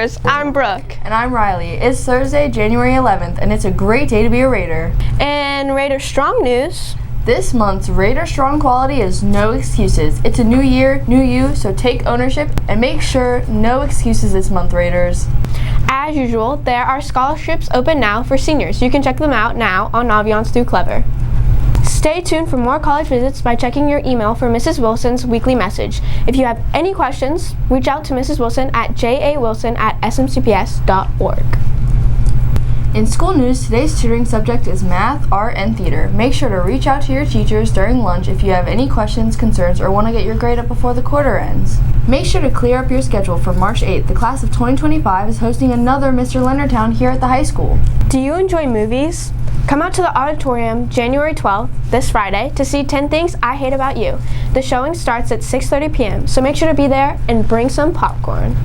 Raiders. I'm Brooke. And I'm Riley. It's Thursday, January 11th, and it's a great day to be a Raider. And Raider Strong news. This month's Raider Strong quality is no excuses. It's a new year, new you, so take ownership and make sure no excuses this month, Raiders. As usual, there are scholarships open now for seniors. You can check them out now on Naviance through Clever. Stay tuned for more college visits by checking your email for Mrs. Wilson's weekly message. If you have any questions, reach out to Mrs. Wilson at jawilson@smcps.org. In school news, today's tutoring subject is math, art, and theater. Make sure to reach out to your teachers during lunch if you have any questions, concerns, or want to get your grade up before the quarter ends. Make sure to clear up your schedule for March 8th. The class of 2025 is hosting another Mr. Leonardtown here at the high school. Do you enjoy movies? Come out to the auditorium January 12th, this Friday, to see 10 Things I Hate About You. The showing starts at 6:30 p.m., so make sure to be there and bring some popcorn.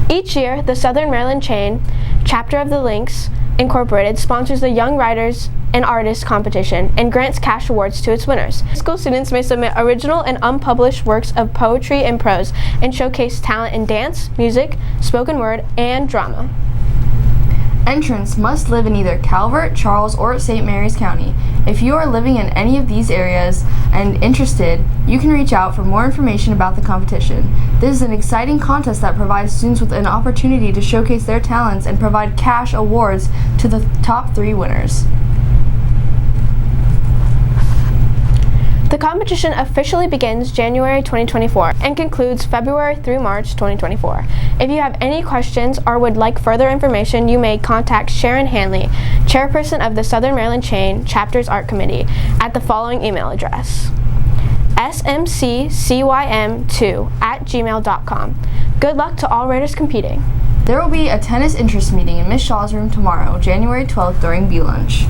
Each year, the Southern Maryland Chain, chapter of the Lynx Incorporated, sponsors the Young Writers and Artists competition and grants cash awards to its winners. School students may submit original and unpublished works of poetry and prose and showcase talent in dance, music, spoken word, and drama. Entrants must live in either Calvert, Charles, or St. Mary's County. If you are living in any of these areas and interested, you can reach out for more information about the competition. This is an exciting contest that provides students with an opportunity to showcase their talents and provide cash awards to the top 3 winners. The competition officially begins January 2024 and concludes February through March 2024. If you have any questions or would like further information, you may contact Sharon Hanley, chairperson of the Southern Maryland Chain Chapters Art Committee, at the following email address: smccym2@gmail.com. Good luck to all Raiders competing. There will be a tennis interest meeting in Miss Shaw's room tomorrow, January 12th during B-Lunch.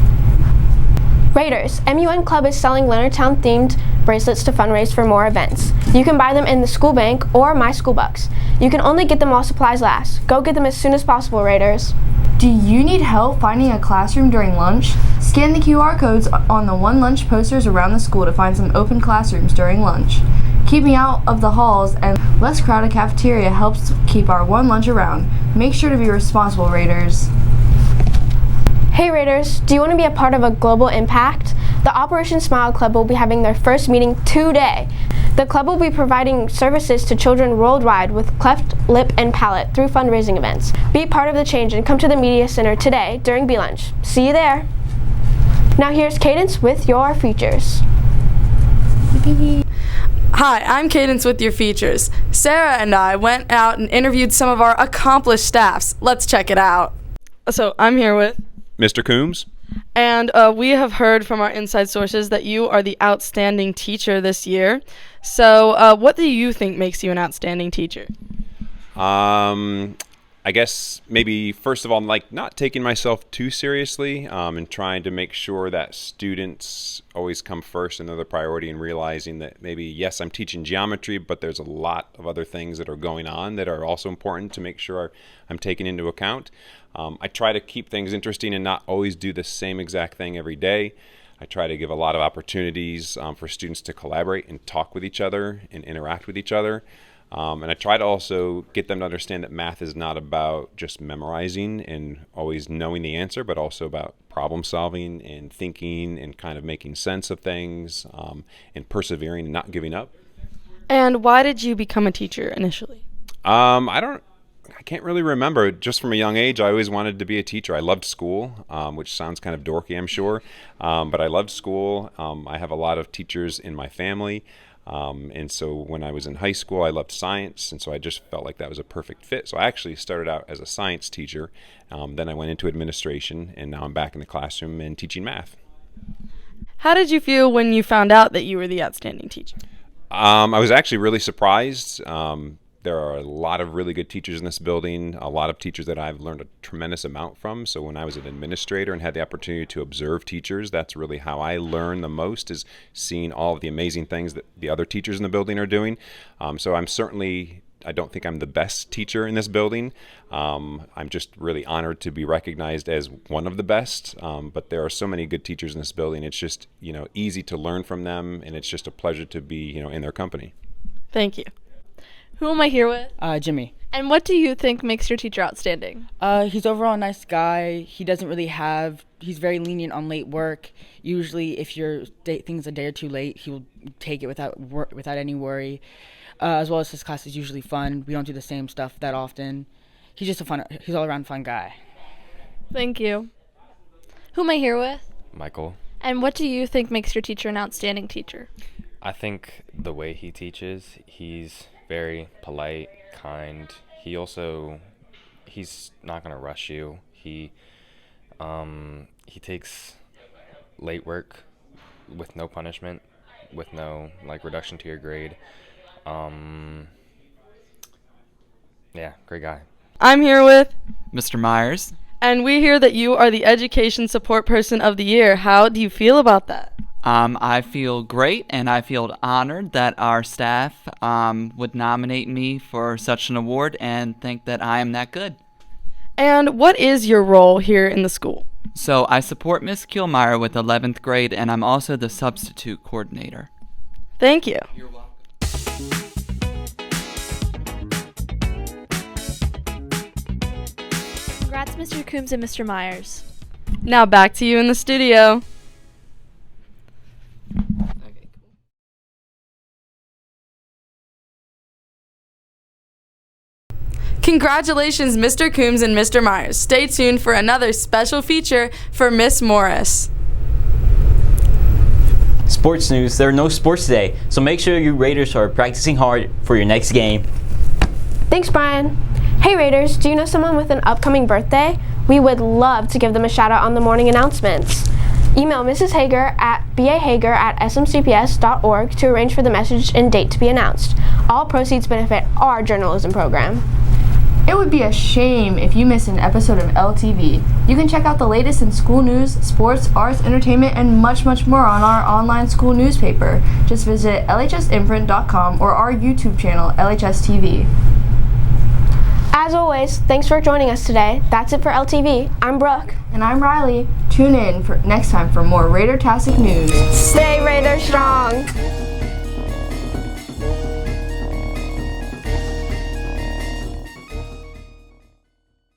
Raiders, MUN Club is selling Leonardtown themed bracelets to fundraise for more events. You can buy them in the school bank or My School Bucks. You can only get them while supplies last. Go get them as soon as possible, Raiders. Do you need help finding a classroom during lunch? Scan the QR codes on the One Lunch posters around the school to find some open classrooms during lunch. Keeping out of the halls and less crowded cafeteria helps keep our One Lunch around. Make sure to be responsible, Raiders. Hey Raiders, do you want to be a part of a global impact? The Operation Smile Club will be having their first meeting today. The club will be providing services to children worldwide with cleft lip and palate through fundraising events. Be part of the change and come to the Media Center today during B-Lunch. See you there. Now here's Cadence with your features. Hi, I'm Cadence with your features. Sarah and I went out and interviewed some of our accomplished staffs. Let's check it out. So I'm here with Mr. Coombs. And we have heard from our inside sources that you are the outstanding teacher this year. So what do you think makes you an outstanding teacher? I guess maybe first of all, like not taking myself too seriously and trying to make sure that students always come first and they're the priority, and realizing that maybe, yes, I'm teaching geometry, but there's a lot of other things that are going on that are also important to make sure I'm taking into account. I try to keep things interesting and not always do the same exact thing every day. I try to give a lot of opportunities for students to collaborate and talk with each other and interact with each other. And I try to also get them to understand that math is not about just memorizing and always knowing the answer, but also about problem solving and thinking and kind of making sense of things and persevering and not giving up. And why did you become a teacher initially? I can't really remember. Just from a young age, I always wanted to be a teacher. I loved school, which sounds kind of dorky, I'm sure. But I loved school. I have a lot of teachers in my family. And so when I was in high school, I loved science. And so I just felt like that was a perfect fit. So I actually started out as a science teacher. Then I went into administration, and now I'm back in the classroom and teaching math. How did you feel when you found out that you were the outstanding teacher? I was actually really surprised. There are a lot of really good teachers in this building, a lot of teachers that I've learned a tremendous amount from. So when I was an administrator and had the opportunity to observe teachers, that's really how I learn the most, is seeing all of the amazing things that the other teachers in the building are doing. So I don't think I'm the best teacher in this building. I'm just really honored to be recognized as one of the best. But there are so many good teachers in this building. It's just, easy to learn from them, and it's just a pleasure to be, in their company. Thank you. Who am I here with? Jimmy. And what do you think makes your teacher outstanding? He's overall a nice guy. He's very lenient on late work. Usually if your thing's a day or two late, he will take it without any worry. As well as his class is usually fun. We don't do the same stuff that often. He's all around fun guy. Thank you. Who am I here with? Michael. And what do you think makes your teacher an outstanding teacher? I think the way he teaches, he's very polite, kind. He's not going to rush you. He takes late work with no punishment, with no reduction to your grade. Yeah, great guy. I'm here with, Mr. Myers. and we hear that you are the Education Support Person of the Year. How do you feel about that? I feel great, and I feel honored that our staff would nominate me for such an award and think that I am that good. And what is your role here in the school? So I support Miss Kielmeyer with 11th grade, and I'm also the substitute coordinator. Thank you. You're welcome. Congrats, Mr. Coombs and Mr. Myers. Now back to you in the studio. Congratulations, Mr. Coombs and Mr. Myers. Stay tuned for another special feature for Miss Morris. Sports news, there are no sports today, so make sure you Raiders are practicing hard for your next game. Thanks, Brian. Hey Raiders, do you know someone with an upcoming birthday? We would love to give them a shout out on the morning announcements. Email Mrs. Hager at bahager@smcps.org to arrange for the message and date to be announced. All proceeds benefit our journalism program. It would be a shame if you missed an episode of LTV. You can check out the latest in school news, sports, arts, entertainment, and much, much more on our online school newspaper. Just visit lhsimprint.com or our YouTube channel, LHS TV. As always, thanks for joining us today. That's it for LTV. I'm Brooke. And I'm Riley. Tune in for next time for more Raider-tastic news. Stay Raider strong!